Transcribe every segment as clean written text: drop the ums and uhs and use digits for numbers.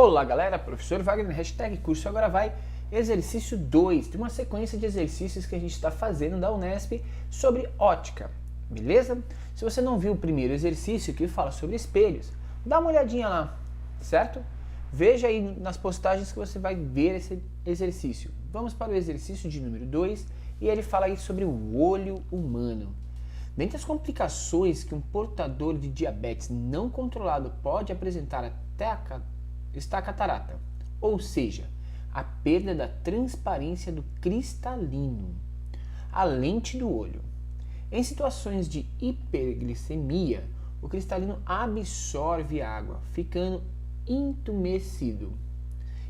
Olá galera, professor Wagner, hashtag curso agora vai, exercício 2 de uma sequência de exercícios que a gente está fazendo da Unesp sobre ótica, beleza? Se você não viu o primeiro exercício que fala sobre espelhos, dá uma olhadinha lá, certo? Veja aí nas postagens que você vai ver esse exercício. Vamos para o exercício de número 2 e ele fala aí sobre o olho humano. Dentre as complicações que um portador de diabetes não controlado pode apresentar até está a catarata, ou seja, a perda da transparência do cristalino, a lente do olho. Em situações de hiperglicemia, o cristalino absorve água, ficando entumecido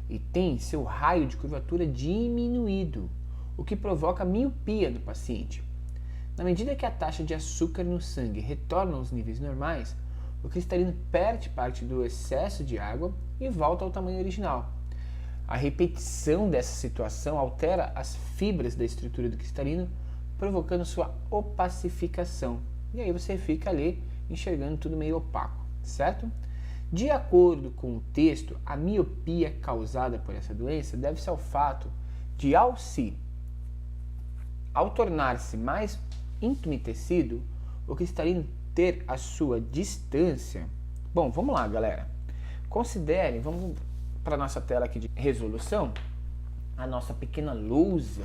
e tem seu raio de curvatura diminuído, o que provoca miopia do paciente. Na medida que a taxa de açúcar no sangue retorna aos níveis normais, o cristalino perde parte do excesso de água e volta ao tamanho original. A repetição dessa situação altera as fibras da estrutura do cristalino, provocando sua opacificação. E aí você fica ali enxergando tudo meio opaco, certo? De acordo com o texto, a miopia causada por essa doença deve-se ao fato de, ao tornar-se mais entumecido, o cristalino ter a sua distância. Bom, vamos lá, galera. Considerem, vamos para a nossa tela aqui de resolução, a nossa pequena lousa,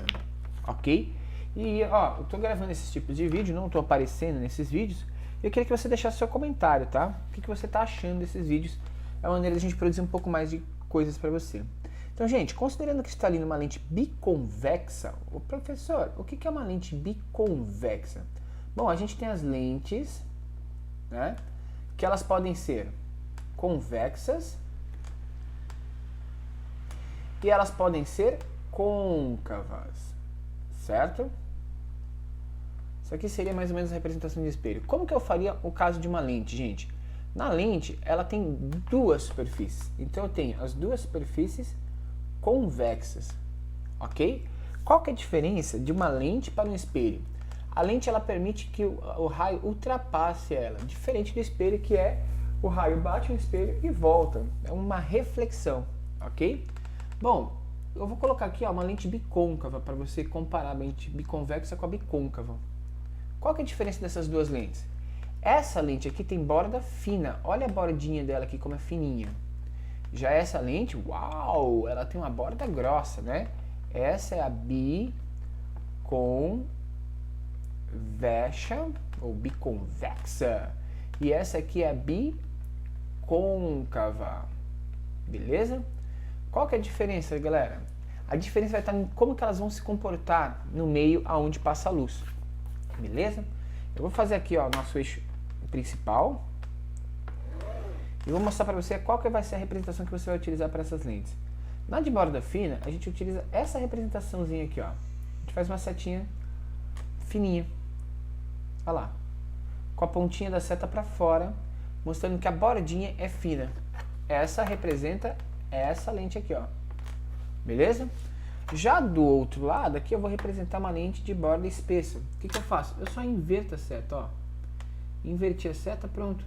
ok? E, ó, eu tô gravando esses tipos de vídeo, não tô aparecendo nesses vídeos. Eu queria que você deixasse seu comentário, tá? O que você tá achando desses vídeos? É uma maneira de a gente produzir um pouco mais de coisas para você. Então, gente, considerando o cristalino uma lente biconvexa, o professor, o que é uma lente biconvexa? Bom, a gente tem as lentes, né, que elas podem ser convexas e elas podem ser côncavas, certo? Isso aqui seria mais ou menos a representação de espelho. Como que eu faria o caso de uma lente, gente? Na lente, ela tem duas superfícies. Então eu tenho as duas superfícies convexas, ok? Qual que é a diferença de uma lente para um espelho? A lente ela permite que o raio ultrapasse ela, diferente do espelho que é o raio bate no espelho e volta. É uma reflexão, ok? Bom, eu vou colocar aqui ó, uma lente bicôncava para você comparar a lente biconvexa com a bicôncava. Qual que é a diferença dessas duas lentes? Essa lente aqui tem borda fina, olha a bordinha dela aqui como é fininha. Já essa lente, uau, ela tem uma borda grossa, né? Essa é a biconvexa ou biconvexa e essa aqui é a bicôncava, beleza? Qual que é a diferença, galera? A diferença vai estar em como que elas vão se comportar no meio aonde passa a luz, beleza? Eu vou fazer aqui ó, nosso eixo principal e vou mostrar para você qual que vai ser a representação que você vai utilizar para essas lentes. Na de borda fina, a gente utiliza essa representaçãozinha aqui, ó. A gente faz uma setinha fininha. Olha lá. Com a pontinha da seta para fora, mostrando que a bordinha é fina. Essa representa essa lente aqui, ó. Beleza? Já do outro lado, aqui eu vou representar uma lente de borda espessa. O que eu faço? Eu só inverto a seta, ó. Inverti a seta, pronto.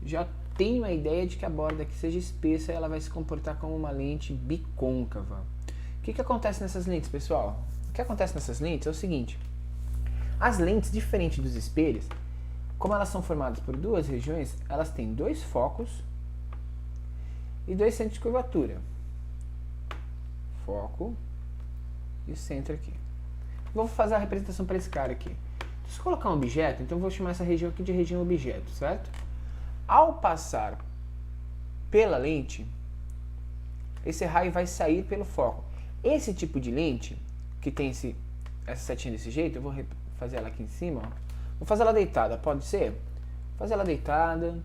Já tenho a ideia de que a borda aqui seja espessa e ela vai se comportar como uma lente bicôncava. O que acontece nessas lentes, pessoal? O que acontece nessas lentes é o seguinte. As lentes, diferente dos espelhos, como elas são formadas por duas regiões, elas têm dois focos e dois centros de curvatura. Foco e o centro aqui. Vou fazer a representação para esse cara aqui. Se eu colocar um objeto, então eu vou chamar essa região aqui de região objeto, certo? Ao passar pela lente, esse raio vai sair pelo foco. Esse tipo de lente, que tem essa setinha desse jeito, eu vou fazer ela aqui em cima, ó. Vou fazer ela deitada, pode ser? Vou fazer ela deitada,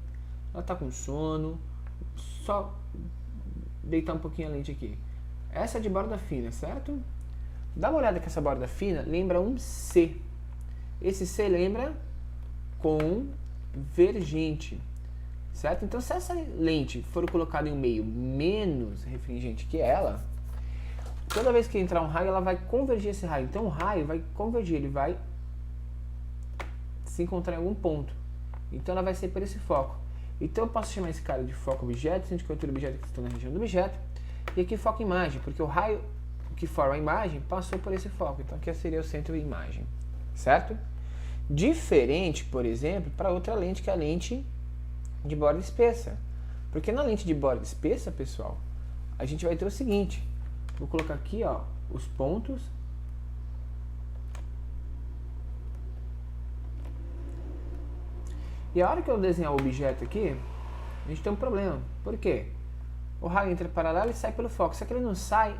ela tá com sono, só deitar um pouquinho a lente aqui. Essa é de borda fina, certo? Dá uma olhada que essa borda fina lembra um C. Esse C lembra convergente, certo? Então se essa lente for colocada em um meio menos refringente que ela, toda vez que entrar um raio, ela vai convergir esse raio. Então o raio vai convergir, ele vai se encontrar em algum ponto. Então ela vai ser por esse foco. Então eu posso chamar esse cara de foco objeto, centro de cobertura objeto que está na região do objeto, e aqui foco imagem, porque o raio que forma a imagem passou por esse foco, então aqui seria o centro de imagem, certo? Diferente, por exemplo, para outra lente, que é a lente de borda espessa. Porque na lente de borda espessa, pessoal, a gente vai ter o seguinte, vou colocar aqui, ó, os pontos. E a hora que eu desenhar o objeto aqui, a gente tem um problema. Por quê? O raio entra paralelo e sai pelo foco, só que ele não sai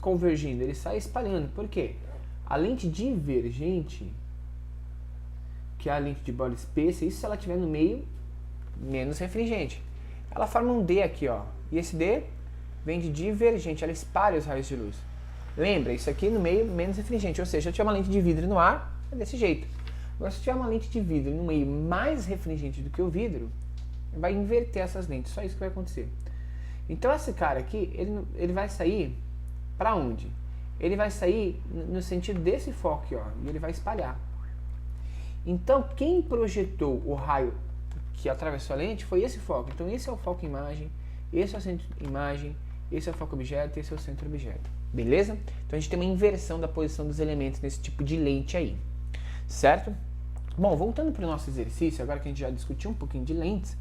convergindo, ele sai espalhando. Por quê? A lente divergente, que é a lente de borda espessa, isso se ela estiver no meio, menos refringente. Ela forma um D aqui, ó. E esse D vem de divergente, ela espalha os raios de luz. Lembra, isso aqui no meio, menos refringente. Ou seja, se eu tiver uma lente de vidro no ar, é desse jeito. Agora, se eu tiver uma lente de vidro no meio mais refringente do que o vidro, vai inverter essas lentes. Só isso que vai acontecer. Então, esse cara aqui, ele vai sair para onde? Ele vai sair no sentido desse foco aqui, ó. E ele vai espalhar. Então, quem projetou o raio que atravessou a lente foi esse foco. Então, esse é o foco imagem, esse é o centro imagem, esse é o foco objeto, esse é o centro objeto. Beleza? Então, a gente tem uma inversão da posição dos elementos nesse tipo de lente aí. Certo? Bom, voltando para o nosso exercício, agora que a gente já discutiu um pouquinho de lentes,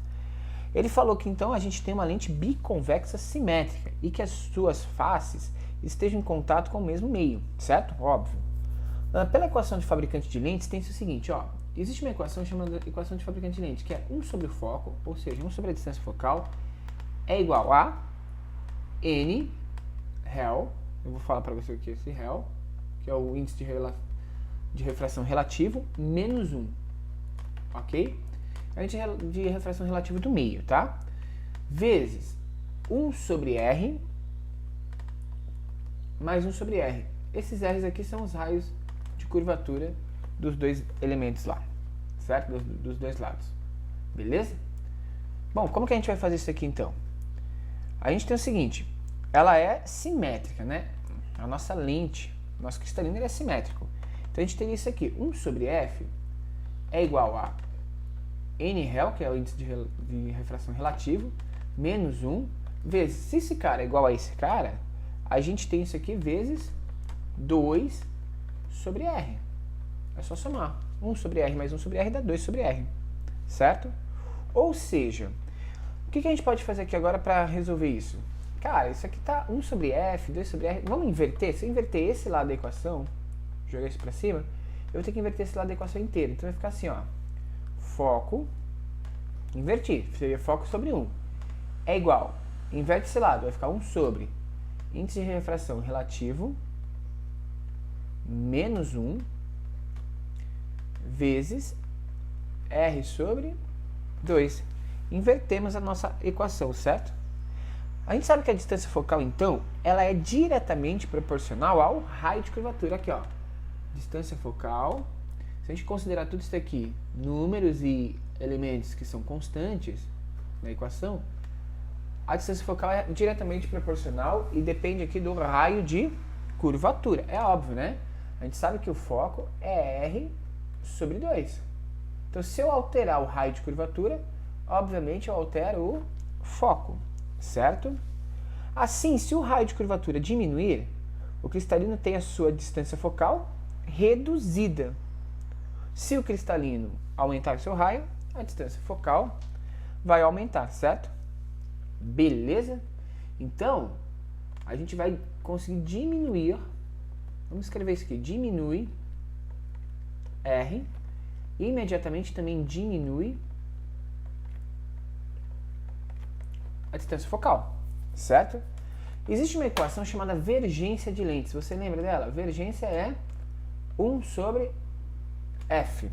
ele falou que então a gente tem uma lente biconvexa simétrica e que as suas faces estejam em contato com o mesmo meio, certo? Óbvio. Pela equação de fabricante de lentes, tem o seguinte, ó. Existe uma equação chamada equação de fabricante de lentes, que é 1 sobre o foco, ou seja, 1 sobre a distância focal, é igual a N rel, eu vou falar para você o que é esse rel, que é o índice de refração relativo, menos 1, ok? A gente de refração relativa do meio, tá? Vezes 1 sobre R, mais 1 sobre R. Esses R's aqui são os raios de curvatura dos dois elementos lá, certo? Dos dois lados, beleza? Bom, como que a gente vai fazer isso aqui então? A gente tem o seguinte, ela é simétrica, né? A nossa lente, o nosso cristalino, ele é simétrico. Então a gente teria isso aqui, 1 sobre F é igual a N rel, que é o índice de refração relativo, menos 1, vezes, se esse cara é igual a esse cara, a gente tem isso aqui vezes 2 sobre R. É só somar. 1 sobre R mais 1 sobre R dá 2 sobre R. Certo? Ou seja, o que a gente pode fazer aqui agora para resolver isso? Cara, isso aqui tá 1 sobre F, 2 sobre R. Vamos inverter? Se eu inverter esse lado da equação, jogar isso para cima, eu vou ter que inverter esse lado da equação inteira. Então vai ficar assim, ó. Foco, invertir, seria foco sobre 1. É igual, inverte esse lado, vai ficar 1 sobre índice de refração relativo, menos 1, vezes R sobre 2. Invertemos a nossa equação, certo? A gente sabe que a distância focal, então, ela é diretamente proporcional ao raio de curvatura. Aqui, ó. Distância focal. Se a gente considerar tudo isso aqui, números e elementos que são constantes na equação, a distância focal é diretamente proporcional e depende aqui do raio de curvatura. É óbvio, né? A gente sabe que o foco é R sobre 2. Então, se eu alterar o raio de curvatura, obviamente eu altero o foco, certo? Assim, se o raio de curvatura diminuir, o cristalino tem a sua distância focal reduzida. Se o cristalino aumentar o seu raio, a distância focal vai aumentar, certo? Beleza? Então, a gente vai conseguir diminuir, vamos escrever isso aqui, diminui R, e imediatamente também diminui a distância focal, certo? Existe uma equação chamada vergência de lentes, você lembra dela? Vergência é 1 sobre F.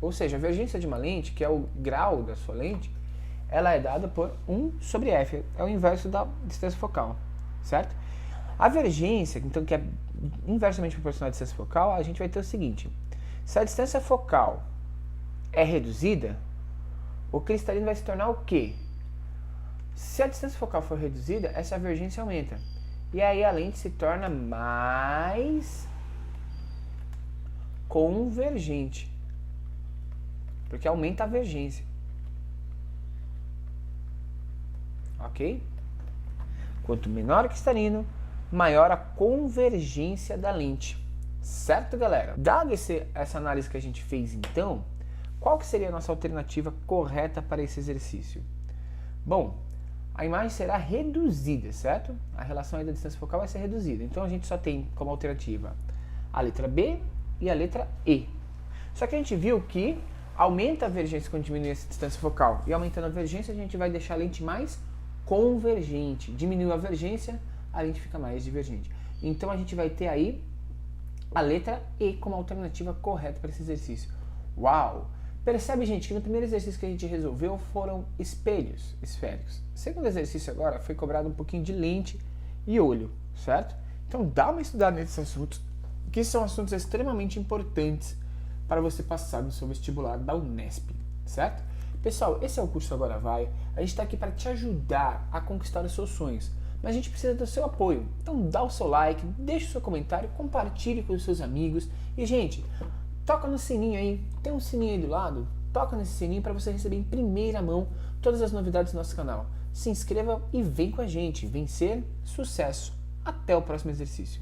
Ou seja, a vergência de uma lente, que é o grau da sua lente, ela é dada por 1 sobre F, é o inverso da distância focal, certo? A vergência, então, que é inversamente proporcional à distância focal, a gente vai ter o seguinte, se a distância focal é reduzida, o cristalino vai se tornar o quê? Se a distância focal for reduzida, essa vergência aumenta. E aí a lente se torna mais convergente, porque aumenta a vergência. ok? Quanto menor o cristalino, maior a convergência da lente. Certo, galera? Dado essa análise que a gente fez, então, qual que seria a nossa alternativa correta para esse exercício? Bom, a imagem será reduzida, certo? A relação aí da distância focal vai ser reduzida. Então, a gente só tem como alternativa a letra B e a letra E. Só que a gente viu que aumenta a divergência quando diminui essa distância focal. E aumentando a divergência, a gente vai deixar a lente mais convergente. Diminuiu a divergência, a lente fica mais divergente. Então, a gente vai ter aí a letra E como alternativa correta para esse exercício. Uau! Percebe, gente, que no primeiro exercício que a gente resolveu foram espelhos esféricos. O segundo exercício agora foi cobrado um pouquinho de lente e olho, certo? Então dá uma estudada nesses assuntos, que são assuntos extremamente importantes para você passar no seu vestibular da Unesp, certo? Pessoal, esse é o curso Agora Vai. A gente está aqui para te ajudar a conquistar os seus sonhos. Mas a gente precisa do seu apoio. Então dá o seu like, deixa o seu comentário, compartilhe com os seus amigos. E, gente, toca no sininho aí. Tem um sininho aí do lado? Toca nesse sininho para você receber em primeira mão todas as novidades do nosso canal. Se inscreva e vem com a gente. Vencer, sucesso. Até o próximo exercício.